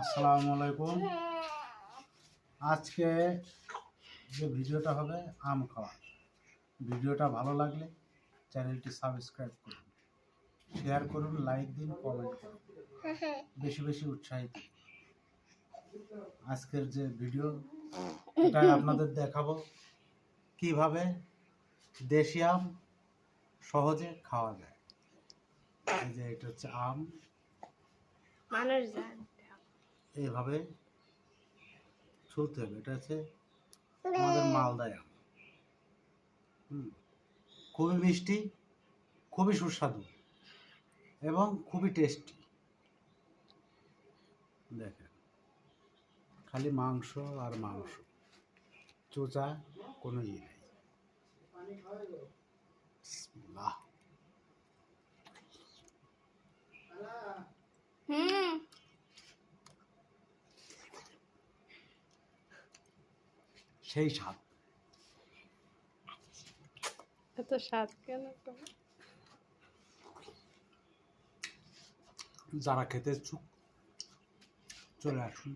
আসসালামু আলাইকুম। আজকে যে ভিডিওটা হবে আম খাওয়া। ভিডিওটা ভালো লাগলে চ্যানেলটি সাবস্ক্রাইব করুন, শেয়ার করুন, লাইক দিন, কমেন্ট করুন, বেশি বেশি উৎসাহিত। আজকের যে ভিডিও এটা আপনাদের দেখাবো কিভাবে দেশি আম সহজে খাওয়া যায়। এই যে এটা হচ্ছে আম, এইভাবে ছুলতে হবে। এটা হচ্ছে আমাদের মালদায় আম। খুবই মিষ্টি, খুবই সুস্বাদু এবং খুবই টেস্টি। দেখেন, খালি মাংস আর মাংস, চোচা কোনো ইয়ে নেই। বিসমিল্লাহ। সেই স্বাদ। এত স্বাদ কেন? যারা খেতে ইচ্ছুক চলে আসুন।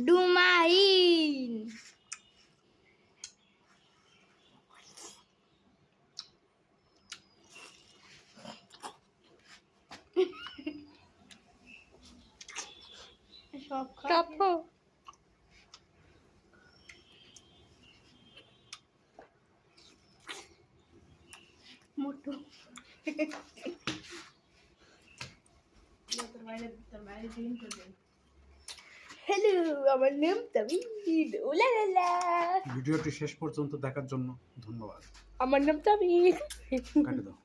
ডুমাইন সব খাবো। মোটু হ্যালো, আমার নাম তাবিদ। ওলালালা। ভিডিওটি শেষ পর্যন্ত দেখার জন্য ধন্যবাদ। আমার নাম তাবিদ। কাটে দাও।